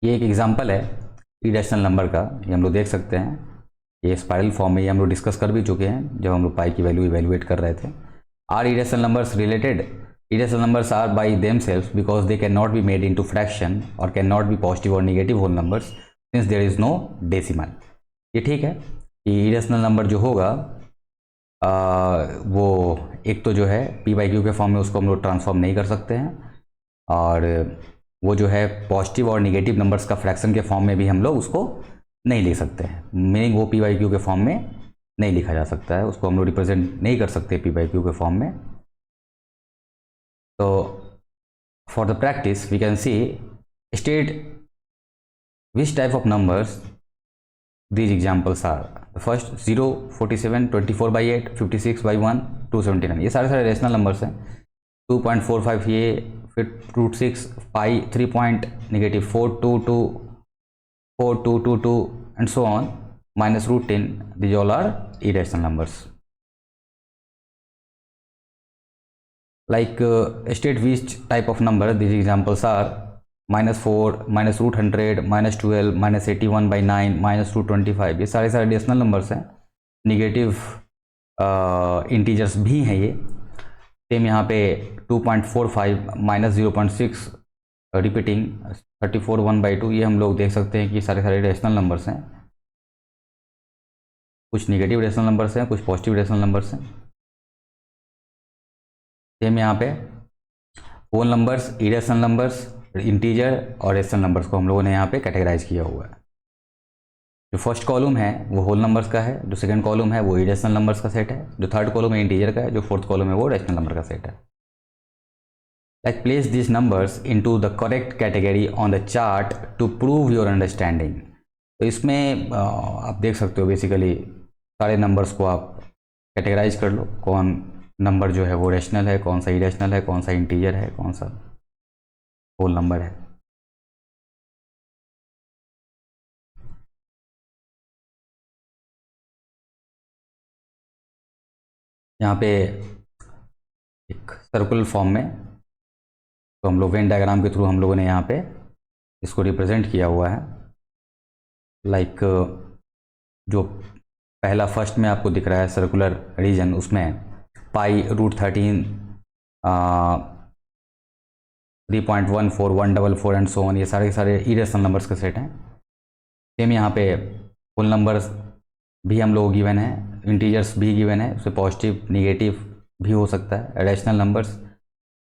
ये एक एग्जांपल है इरेशनल नंबर का, ये हम लोग देख सकते हैं। ये स्पाइरल फॉर्म में ये हम लोग डिस्कस कर भी चुके हैं जब हम लोग पाई की वैल्यू इवेल्युएट कर रहे थे। Are irrational numbers related? Irrational numbers are by themselves because they can not be made into fraction और कैन नॉट बी पॉजिटिव और negative whole numbers since there is no decimal. ये ठीक है कि irrational number जो होगा वो एक तो जो है पी बाई क्यू के फॉर्म में उसको हम लोग ट्रांसफॉर्म नहीं कर सकते हैं, और वो जो है पॉजिटिव और निगेटिव नंबर्स का फ्रैक्शन के फॉर्म में भी हम लोग उसको नहीं लिख सकते हैं। मीनिंग वो पी बाई क्यू के फॉर्म में नहीं लिखा जा सकता है, उसको हम लोग रिप्रेजेंट नहीं कर सकते पी बाई क्यू के फॉर्म में। तो for the practice we can see state which type of numbers these examples are. The first 0, 47, 24/8, 56/1, 279, ये सारे रेशनल नंबर्स हैं। 2.45 ये, फिर √6, पाई 3.-422, 4222 and so on, -√10, these all are irrational numbers. Like state which type of number, these examples are -4, -√100, -12, -81/9, -√25, ये सारे rational numbers हैं। Negative integers भी हैं ये। सेम यहाँ पे 2.45, -0.6, रिपीटिंग 34 1/2, ये हम लोग देख सकते हैं कि सारे रेशनल नंबर्स हैं। कुछ निगेटिव रेशनल नंबर्स हैं, कुछ पॉजिटिव रेशनल नंबर्स हैं। सेम यहाँ पे whole numbers, irrational numbers, integer और रेशनल नंबर्स को हम लोगों ने यहाँ पे कैटेगराइज किया हुआ है। जो फर्स्ट कॉलम है वो होल नंबर्स का है, जो सेकंड कॉलम है वो इरेशनल नंबर्स का सेट है, जो थर्ड कॉलम है इंटीजर का है, जो फोर्थ कॉलम है वो रेशनल नंबर का सेट है। Like place this numbers into the correct category on the chart to prove your understanding. तो इसमें आप देख सकते हो बेसिकली सारे नंबर्स को आप कैटेगराइज कर लो, कौन नंबर जो है वो रेशनल है, कौन सा इरेशनल है, कौन सा इंटीजर है, कौन सा होल नंबर है। यहाँ पे एक सर्कुलर फॉर्म में, तो हम लोग वेन डायग्राम के थ्रू हम लोगों ने यहाँ पे इसको रिप्रेजेंट किया हुआ है। लाइक जो पहला फर्स्ट में आपको दिख रहा है सर्कुलर रीजन, उसमें पाई √13, 3.14, 144 एंड सो ऑन, ये सारे इरेशनल नंबर्स का सेट हैं। सेम यहाँ पे होल नंबर्स भी हम लोग गिवन है, इंटीजर्स भी गिवन है, उससे पॉजिटिव निगेटिव भी हो सकता है। रैशनल नंबर्स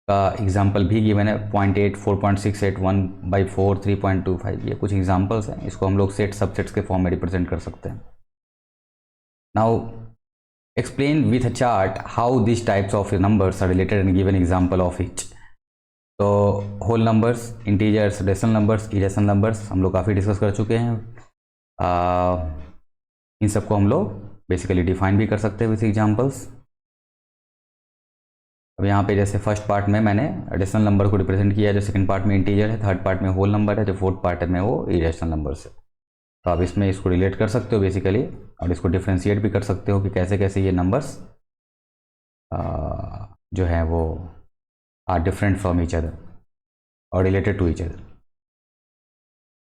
का एग्जांपल भी गिवन है, 0.8, 4.68, 1/4, 3.25, ये कुछ एग्जांपल्स हैं। इसको हम लोग सेट सबसेट्स के फॉर्म में रिप्रेजेंट कर सकते हैं। Now explain with a chart how this types of numbers are related and given example of each. तो whole numbers, integers, rational numbers, irrational numbers हम लोग काफ़ी डिस्कस कर चुके हैं। इन सबको हम लोग बेसिकली डिफाइन भी कर सकते हैं विथ एग्जांपल्स। अब यहाँ पे जैसे फर्स्ट पार्ट में मैंने रेशनल नंबर को रिप्रेजेंट किया है, जो सेकंड पार्ट में इंटीजर है, थर्ड पार्ट में होल नंबर है, जो फोर्थ पार्ट में वो इरेशनल नंबर्स है। तो आप इसमें इसको रिलेट कर सकते हो बेसिकली, और इसको डिफ्रेंशिएट भी कर सकते हो कि कैसे कैसे ये नंबर्स जो है वो are different from each other और रिलेटेड टू ईच अदर।